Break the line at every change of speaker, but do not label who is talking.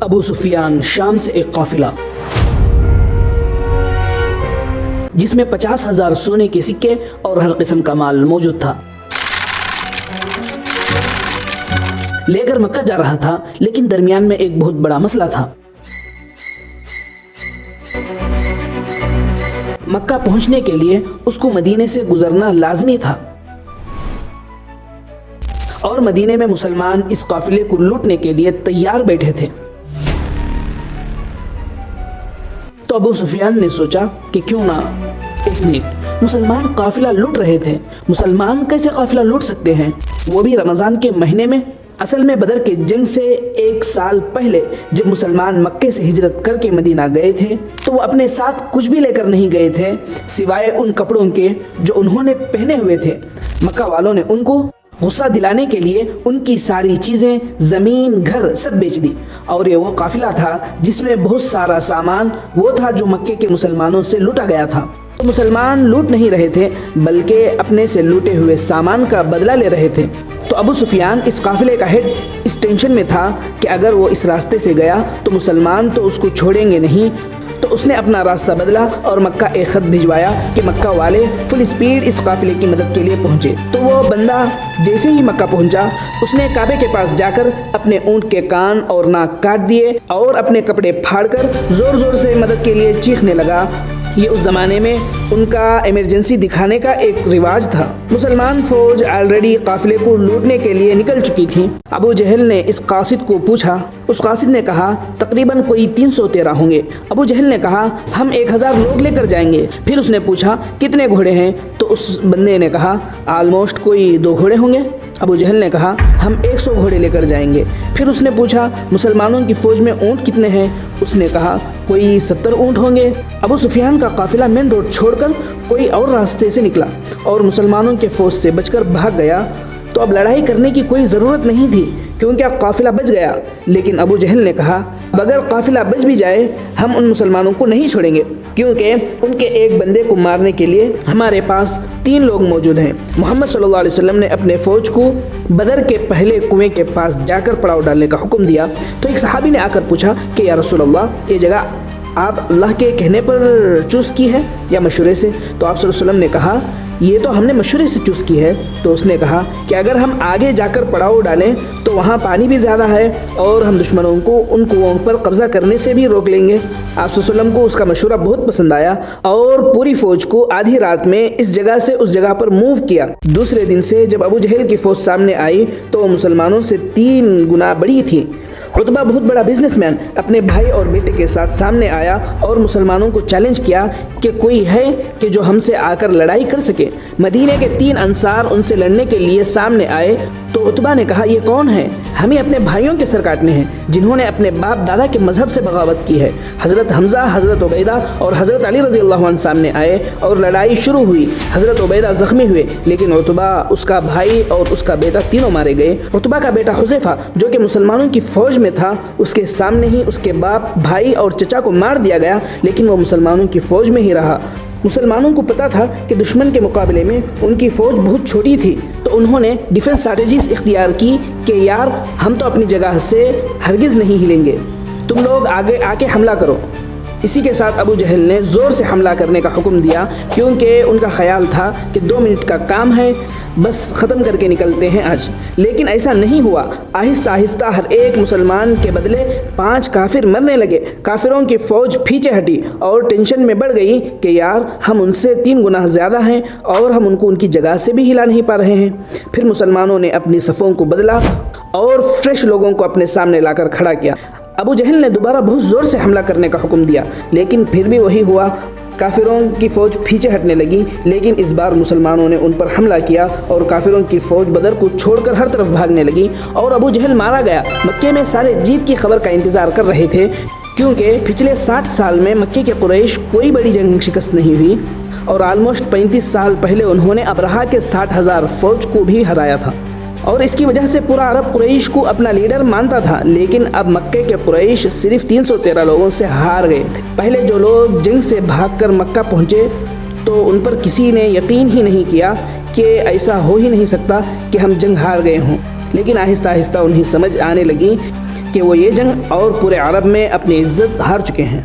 ابو سفیان شام سے ایک قافلہ جس میں 50,000 سونے کے سکے اور ہر قسم کا مال موجود تھا لے کر مکہ جا رہا تھا، لیکن درمیان میں ایک بہت بڑا مسئلہ تھا۔ مکہ پہنچنے کے لیے اس کو مدینے سے گزرنا لازمی تھا اور مدینے میں مسلمان اس قافلے کو لوٹنے کے لیے تیار بیٹھے تھے۔ تو ابو سفیان نے سوچا کہ کیوں نہ ایک منٹ، مسلمان قافلہ لوٹ رہے تھے، مسلمان کیسے قافلہ لوٹ سکتے ہیں، وہ بھی رمضان کے مہینے میں؟ اصل میں بدر کے جنگ سے 1 سال پہلے جب مسلمان مکے سے ہجرت کر کے مدینہ گئے تھے تو وہ اپنے ساتھ کچھ بھی لے کر نہیں گئے تھے سوائے ان کپڑوں کے جو انہوں نے پہنے ہوئے تھے۔ مکہ والوں نے ان کو غصہ دلانے کے لیے ان کی ساری چیزیں، زمین، گھر سب بیچ دی، اور یہ وہ قافلہ تھا جس میں بہت سارا سامان وہ تھا جو مکے کے مسلمانوں سے لوٹا گیا تھا۔ تو مسلمان لوٹ نہیں رہے تھے بلکہ اپنے سے لوٹے ہوئے سامان کا بدلہ لے رہے تھے۔ تو ابو سفیان اس قافلے کا ہیڈ اس ٹینشن میں تھا کہ اگر وہ اس راستے سے گیا تو مسلمان تو اس کو چھوڑیں گے نہیں، تو اس نے اپنا راستہ بدلا اور مکہ ایک خط بھجوایا کہ مکہ والے فل اسپیڈ اس قافلے کی مدد کے لیے پہنچے۔ تو وہ بندہ جیسے ہی مکہ پہنچا اس نے کعبے کے پاس جا کر اپنے اونٹ کے کان اور ناک کاٹ دیے اور اپنے کپڑے پھاڑ کر زور زور سے مدد کے لیے چیخنے لگا۔ یہ اس زمانے میں ان کا ایمرجنسی دکھانے کا ایک رواج تھا۔ مسلمان فوج آلریڈی قافلے کو لوٹنے کے لیے نکل چکی تھی۔ ابو جہل نے اس قاصد کو پوچھا، اس قاصد نے کہا تقریباً کوئی 313 ہوں گے۔ ابو جہل نے کہا ہم 1000 لوگ لے کر جائیں گے۔ پھر اس نے پوچھا کتنے گھوڑے ہیں؟ تو اس بندے نے کہا آلموسٹ کوئی 2 گھوڑے ہوں گے۔ ابو جہل نے کہا ہم 100 گھوڑے لے کر جائیں گے۔ پھر اس نے پوچھا مسلمانوں کی فوج میں اونٹ کتنے ہیں؟ اس نے کہا کوئی 70 اونٹ ہوں گے۔ ابو سفیان کا قافلہ مین روڈ چھوڑ کر کوئی اور راستے سے نکلا اور مسلمانوں کے فوج سے بچ کر بھاگ گیا۔ تو اب لڑائی کرنے کی کوئی ضرورت نہیں تھی کیونکہ اب قافلہ بچ گیا۔ لیکن ابو جہل نے کہا اگر قافلہ بچ بھی جائے ہم ان مسلمانوں کو نہیں چھوڑیں گے کیونکہ ان کے ایک بندے کو مارنے کے لیے ہمارے پاس 3 لوگ موجود ہیں۔ محمد صلی اللہ علیہ وسلم نے اپنے فوج کو بدر کے پہلے کنویں کے پاس جا کر پڑاؤ ڈالنے کا حکم دیا۔ تو ایک صحابی نے آ کر پوچھا کہ یا رسول اللہ، یہ جگہ آپ اللہ کے کہنے پر چوز کی ہے یا مشورے سے؟ تو آپ صلی اللہ علیہ وسلم نے کہا یہ تو ہم نے مشورے سے چوز کی ہے۔ تو اس نے کہا کہ اگر ہم آگے جا کر پڑاؤ ڈالیں تو وہاں پانی بھی زیادہ ہے اور ہم دشمنوں کو ان کنوؤں پر قبضہ کرنے سے بھی روک لیں گے۔ آپ صلی اللہ علیہ وسلم کو اس کا مشورہ بہت پسند آیا اور پوری فوج کو آدھی رات میں اس جگہ سے اس جگہ پر موو کیا۔ دوسرے دن سے جب ابو جہل کی فوج سامنے آئی تو وہ مسلمانوں سے 3 گنا بڑی تھی۔ عتبہ بہت بڑا بزنس مین اپنے بھائی اور بیٹے کے ساتھ سامنے آیا اور مسلمانوں کو چیلنج کیا کہ کوئی ہے کہ جو ہم سے آ کر لڑائی کر سکے۔ مدینے کے 3 انصار ان سے لڑنے کے لیے سامنے آئے تو عتبہ نے کہا یہ کون ہے؟ ہمیں اپنے بھائیوں کے سر کاٹنے ہیں جنہوں نے اپنے باپ دادا کے مذہب سے بغاوت کی ہے۔ حضرت حمزہ، حضرت عبیدہ اور حضرت علی رضی اللہ عنہ سامنے آئے اور لڑائی شروع ہوئی۔ حضرت عبیدہ زخمی ہوئے لیکن عتبہ، اس کا بھائی اور اس کا بیٹا تینوں مارے گئے۔ عتبہ کا بیٹا حذیفہ جو کہ مسلمانوں کی فوج میں تھا، اس کے سامنے ہی اس کے باپ، بھائی اور چچا کو مار دیا گیا لیکن وہ مسلمانوں کی فوج میں ہی رہا۔ مسلمانوں کو پتا تھا کہ دشمن کے مقابلے میں ان کی فوج بہت چھوٹی تھی، تو انہوں نے ڈیفنس اسٹریٹجیز اختیار کی کہ یار ہم تو اپنی جگہ سے ہرگز نہیں ہلیں گے، تم لوگ آگے آ کے حملہ کرو۔ اسی کے ساتھ ابو جہل نے زور سے حملہ کرنے کا حکم دیا کیونکہ ان کا خیال تھا کہ 2 منٹ کا کام ہے، بس ختم کر کے نکلتے ہیں آج۔ لیکن ایسا نہیں ہوا۔ آہستہ آہستہ ہر ایک مسلمان کے بدلے 5 کافر مرنے لگے۔ کافروں کی فوج پیچھے ہٹی اور ٹینشن میں بڑھ گئی کہ یار ہم ان سے 3 گنا زیادہ ہیں اور ہم ان کو ان کی جگہ سے بھی ہلا نہیں پا رہے ہیں۔ پھر مسلمانوں نے اپنی صفوں کو بدلا اور فریش لوگوں کو اپنے سامنے لا کر کھڑا کیا۔ ابو جہل نے دوبارہ بہت زور سے حملہ کرنے کا حکم دیا لیکن پھر بھی وہی ہوا، کافروں کی فوج پیچھے ہٹنے لگی۔ لیکن اس بار مسلمانوں نے ان پر حملہ کیا اور کافروں کی فوج بدر کو چھوڑ کر ہر طرف بھاگنے لگی اور ابو جہل مارا گیا۔ مکے میں سارے جیت کی خبر کا انتظار کر رہے تھے کیونکہ پچھلے 60 سال میں مکے کے قریش کوئی بڑی جنگ شکست نہیں ہوئی اور آلموسٹ 35 سال پہلے انہوں نے ابرہہ کے 60,000 فوج کو بھی ہرایا تھا اور اس کی وجہ سے پورا عرب قریش کو اپنا لیڈر مانتا تھا۔ لیکن اب مکے کے قریش صرف 313 لوگوں سے ہار گئے تھے۔ پہلے جو لوگ جنگ سے بھاگ کر مکہ پہنچے تو ان پر کسی نے یقین ہی نہیں کیا کہ ایسا ہو ہی نہیں سکتا کہ ہم جنگ ہار گئے ہوں، لیکن آہستہ آہستہ انہیں سمجھ آنے لگی کہ وہ یہ جنگ اور پورے عرب میں اپنی عزت ہار چکے ہیں۔